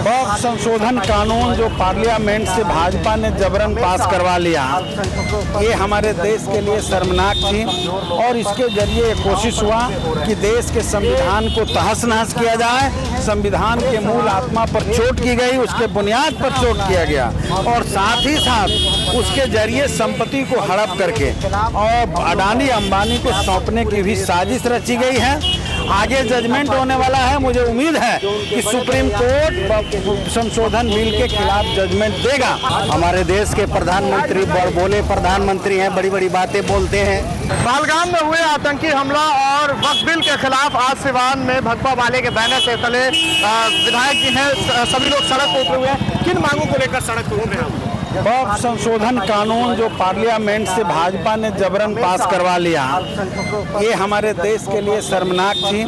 वक्फ संशोधन कानून जो पार्लियामेंट से भाजपा ने जबरन पास करवा लिया, ये हमारे देश के लिए शर्मनाक थी। और इसके जरिए ये कोशिश हुआ कि देश के संविधान को तहस नहस किया जाए, संविधान के मूल आत्मा पर चोट की गई, उसके बुनियाद पर चोट किया गया और साथ ही साथ उसके जरिए संपत्ति को हड़प करके और अडानी अंबानी को सौंपने की भी साजिश रची गई है। आगे जजमेंट होने वाला है, मुझे उम्मीद है कि सुप्रीम कोर्ट संशोधन बिल के खिलाफ जजमेंट देगा। हमारे देश के प्रधानमंत्री बड़बोले प्रधानमंत्री हैं, बड़ी बड़ी बातें बोलते हैं। पहलगाम में हुए आतंकी हमला और वक्फ बिल के खिलाफ आज सिवान में भाजपा वाले के बैनर से तले विधायक जी हैं, सभी लोग सड़क पर उतरे हुए हैं। किन मांगों को लेकर सड़क पर उतरे हैं? वक्फ संशोधन कानून जो पार्लियामेंट से भाजपा ने जबरन पास करवा लिया, ये हमारे देश के लिए शर्मनाक थी।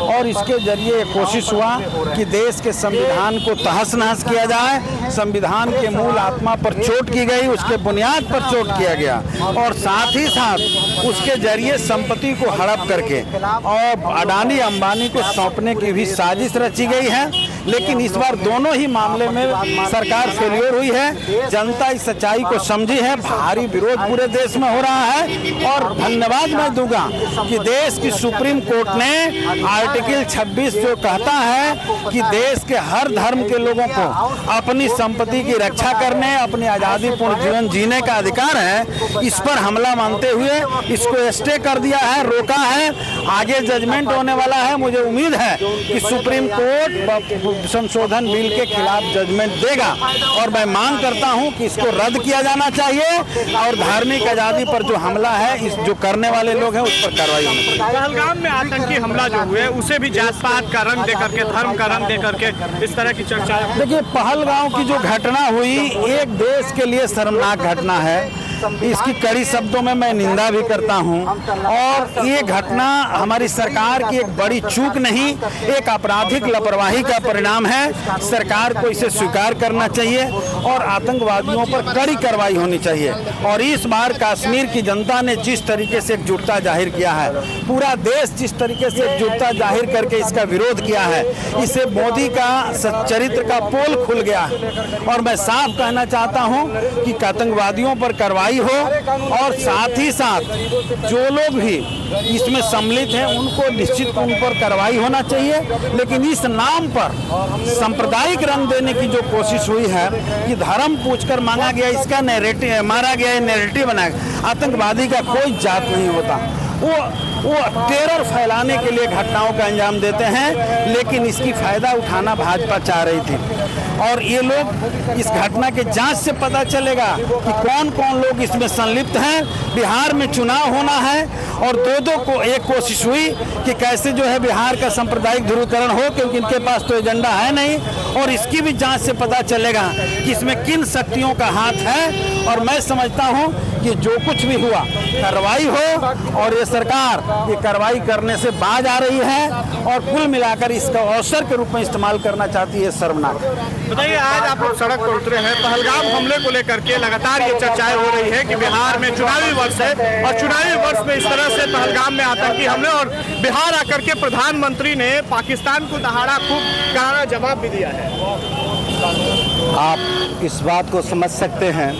और इसके जरिए ये कोशिश हुआ कि देश के संविधान को तहस नहस किया जाए, संविधान के मूल आत्मा पर चोट की गई, उसके बुनियाद पर चोट किया गया और साथ ही साथ उसके जरिए संपत्ति को हड़प करके और अडानी अंबानी को सौंपने की भी साजिश रची गई है। लेकिन इस बार दोनों ही मामले में सरकार फेलियर हुई है। जनता इस सच्चाई को समझी है। भारी विरोध पूरे देश में हो रहा है और धन्यवाद मैं दूंगा कि देश की सुप्रीम कोर्ट ने आर्टिकल 26 जो कहता है कि देश के हर धर्म के लोगों को अपनी संपत्ति की रक्षा करने, अपनी आज़ादीपूर्ण जीवन जीने का अधिकार है, इस पर हमला मानते हुए इसको स्टे कर दिया है, रोका है। आगे जजमेंट होने वाला है, मुझे उम्मीद है कि सुप्रीम कोर्ट संशोधन बिल के खिलाफ जजमेंट देगा और मैं मांग करता हूं कि इसको रद्द किया जाना चाहिए और धार्मिक आजादी पर जो हमला है, इस जो करने वाले लोग हैं उस पर कार्रवाई होनी चाहिए। पहलगाम में आतंकी हमला जो हुए उसे भी जात पात का रंग दे करके, धर्म का रंग दे करके इस तरह की चर्चा। देखिए, पहलगाम की जो घटना हुई एक देश के लिए शर्मनाक घटना है। इसकी कड़ी शब्दों में मैं निंदा भी करता हूं और ये घटना हमारी सरकार की एक बड़ी चूक नहीं, एक आपराधिक लापरवाही का परिणाम है। सरकार को इसे स्वीकार करना चाहिए और आतंकवादियों पर कड़ी कार्रवाई होनी चाहिए। और इस बार कश्मीर की जनता ने जिस तरीके से एकजुटता जाहिर किया है, पूरा देश जिस तरीके से एकजुटता जाहिर करके इसका विरोध किया है, इससे मोदी का चरित्र का पोल खुल गया है। और मैं साफ कहना चाहता हूं कि आतंकवादियों पर कार्रवाई हो और साथ ही साथ जो लोग भी इसमें सम्मिलित हैं उनको निश्चित उन पर कार्रवाई होना चाहिए। लेकिन इस नाम पर सांप्रदायिक रंग देने की जो कोशिश हुई है कि धर्म पूछकर मांगा गया, इसका नैरेटिव मारा गया, नैरेटिव बनाया। आतंकवादी का कोई जात नहीं होता, वो टेरर फैलाने के लिए घटनाओं का अंजाम देते हैं। लेकिन इसकी फायदा उठाना भाजपा चाह रही थी और ये लोग इस घटना के जांच से पता चलेगा कि कौन कौन लोग इसमें संलिप्त हैं। बिहार में चुनाव होना है और दो को एक कोशिश हुई कि कैसे जो है बिहार का सांप्रदायिक ध्रुवीकरण हो, क्योंकि इनके पास तो एजेंडा है नहीं। और इसकी भी जांच से पता चलेगा कि इसमें किन शक्तियों का हाथ है। और मैं समझता हूं कि जो कुछ भी हुआ कार्रवाई हो और ये सरकार ये कार्रवाई करने से बाज आ रही है और कुल मिलाकर इसका अवसर के रूप में इस्तेमाल करना चाहती है। शर्मनाक। बताइए, आज आप लोग सड़क पर उतरे हैं, पहलगाम हमले को लेकर के लगातार ये चर्चाएं हो रही है कि बिहार में चुनावी वर्ष है और चुनावी वर्ष में इस तरह से पहलगाम में आतंकी हमले और बिहार आकर के प्रधानमंत्री ने पाकिस्तान को दहाड़ा खूब करारा जवाब भी दिया है। आप इस बात को समझ सकते हैं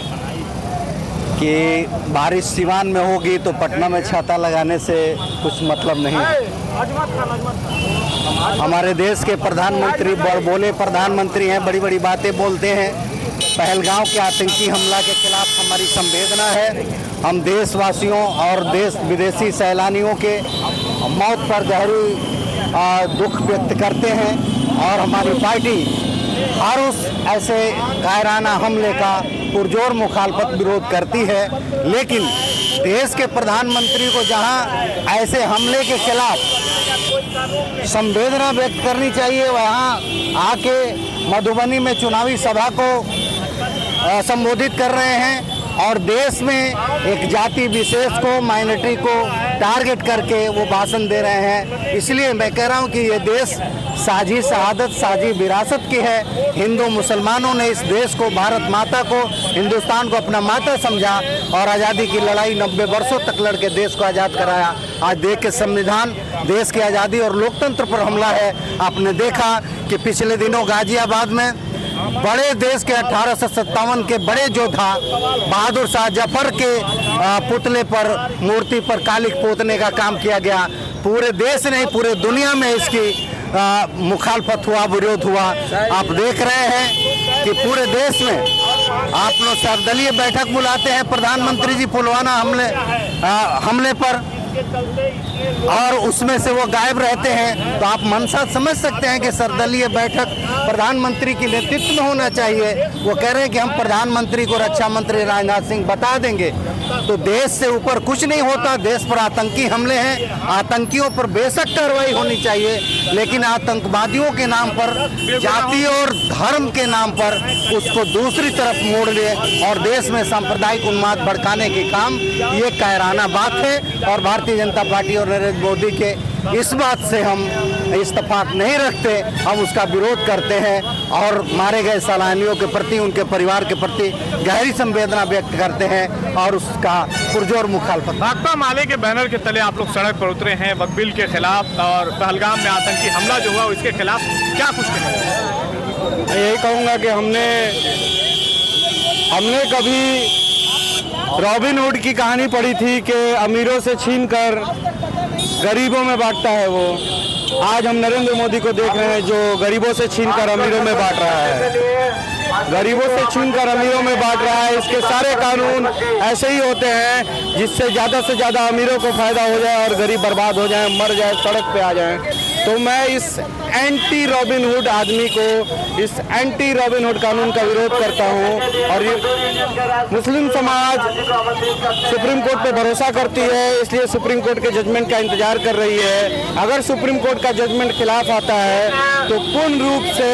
कि बारिश सिवान में होगी तो पटना में छाता लगाने से कुछ मतलब नहीं है। हमारे देश के प्रधानमंत्री बड़बोले प्रधानमंत्री हैं, बड़ी बड़ी बातें बोलते हैं। पहलगाम के आतंकी हमला के खिलाफ हमारी संवेदना है। हम देशवासियों और देश विदेशी सैलानियों के मौत पर गहरी दुख व्यक्त करते हैं और हमारी पार्टी हर उस ऐसे कायराना हमले का पुरजोर मुखालफत विरोध करती है। लेकिन देश के प्रधानमंत्री को जहां ऐसे हमले के खिलाफ संवेदना व्यक्त करनी चाहिए, वहां आके मधुबनी में चुनावी सभा को संबोधित कर रहे हैं और देश में एक जाति विशेष को, माइनॉरिटी को टारगेट करके वो भाषण दे रहे हैं। इसलिए मैं कह रहा हूँ कि ये देश साझी शहादत, साझी विरासत की है। हिंदू मुसलमानों ने इस देश को, भारत माता को, हिंदुस्तान को अपना माता समझा और आज़ादी की लड़ाई 90 वर्षों तक लड़ के देश को आज़ाद कराया। आज देश के संविधान, देश की आज़ादी और लोकतंत्र पर हमला है। आपने देखा कि पिछले दिनों गाजियाबाद में बड़े देश के 1857 के बड़े योद्धा बहादुर शाह जफर के पुतले पर, मूर्ति पर कालिख पोतने का काम किया गया। पूरे देश नहीं, पूरे दुनिया में इसकी मुखालफत हुआ, विरोध हुआ। आप देख रहे हैं कि पूरे देश में आप लोग सर्वदलीय बैठक बुलाते हैं प्रधानमंत्री जी पुलवामा हमले पर, और उसमें से वो गायब रहते हैं। तो आप मंशा समझ सकते हैं कि सर्वदलीय बैठक प्रधानमंत्री के नेतृत्व में होना चाहिए। वो कह रहे हैं कि हम प्रधानमंत्री को रक्षा मंत्री राजनाथ सिंह बता देंगे। तो देश से ऊपर कुछ नहीं होता। देश पर आतंकी हमले हैं, आतंकियों पर बेशक कार्रवाई होनी चाहिए, लेकिन आतंकवादियों के नाम पर, जाति और धर्म के नाम पर उसको दूसरी तरफ मोड़ ले और देश में सांप्रदायिक उन्माद भड़काने के काम, ये कायराना बात है। और भारतीय जनता पार्टी और नरेंद्र मोदी के इस बात से हम इत्तेफाक नहीं रखते, हम उसका विरोध करते हैं और मारे गए सैलानियों के प्रति, उनके परिवार के प्रति गहरी संवेदना व्यक्त करते हैं और उसका पुरजोर मुखालफत। भाकपा माले के बैनर के तले आप लोग सड़क पर उतरे हैं वक्फ बिल के खिलाफ और पहलगाम में आतंकी हमला जो हुआ इसके खिलाफ, क्या कुछ कहेंगे? यही कहूँगा कि हमने कभी रॉबिन हुड की कहानी पढ़ी थी कि अमीरों से छीनकर गरीबों में बांटता है वो। आज हम नरेंद्र मोदी को देख रहे हैं जो गरीबों से छीनकर अमीरों में बांट रहा है, गरीबों से छीनकर अमीरों में बांट रहा है। इसके सारे कानून ऐसे ही होते हैं जिससे ज़्यादा से ज़्यादा अमीरों को फायदा हो जाए और गरीब बर्बाद हो जाए, मर जाए, सड़क पे आ जाए। तो मैं इस एंटी रॉबिन हुड आदमी को, इस एंटी रॉबिन हुड कानून का विरोध करता हूं। और ये मुस्लिम समाज सुप्रीम कोर्ट पे भरोसा करती है, इसलिए सुप्रीम कोर्ट के जजमेंट का इंतजार कर रही है। अगर सुप्रीम कोर्ट का जजमेंट खिलाफ आता है तो पूर्ण रूप से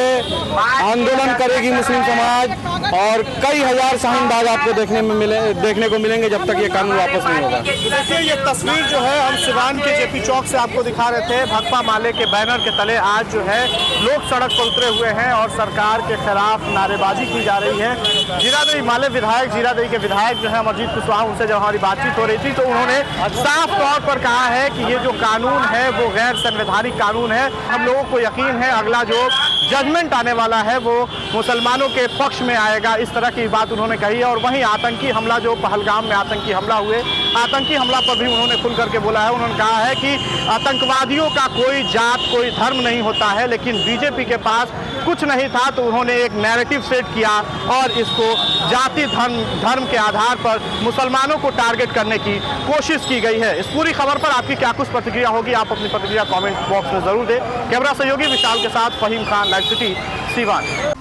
आंदोलन करेगी मुस्लिम समाज और कई हजार शाहीनबाग आपको देखने को मिलेंगे जब तक ये कानून वापस नहीं होगा। देखिए ये तस्वीर जो है हम सिवान के जेपी चौक से आपको दिखा रहे थे। भाकपा माले के बैनर के तले आज जो है लोग सड़क पर उतरे हुए हैं और सरकार के खिलाफ नारेबाजी की जा रही है। जीरादेई माले विधायक, जीरादेई के विधायक जो है अमरजीत कुशवाहा, उनसे जब हमारी बातचीत हो रही थी तो उन्होंने साफ तौर पर कहा है कि ये जो कानून है वो गैर संवैधानिक कानून है। हम लोगों को यकीन है अगला जो जजमेंट आने वाला है वो मुसलमानों के पक्ष में आएगा, इस तरह की बात उन्होंने कही है। और वहीं आतंकी हमला, जो पहलगाम में आतंकी हमला हुए, आतंकी हमला पर भी उन्होंने खुल करके बोला है। उन्होंने कहा है कि आतंकवादियों का कोई जात, कोई धर्म नहीं होता है, लेकिन बीजेपी के पास कुछ नहीं था तो उन्होंने एक नैरेटिव सेट किया और इसको जाति धर्म के आधार पर मुसलमानों को टारगेट करने की कोशिश की गई है। इस पूरी खबर पर आपकी क्या कुछ प्रतिक्रिया होगी, आप अपनी प्रतिक्रिया कमेंट बॉक्स में जरूर दें। कैमरा सहयोगी विशाल के साथ फहीम खान, लाइव सिटी, सीवान।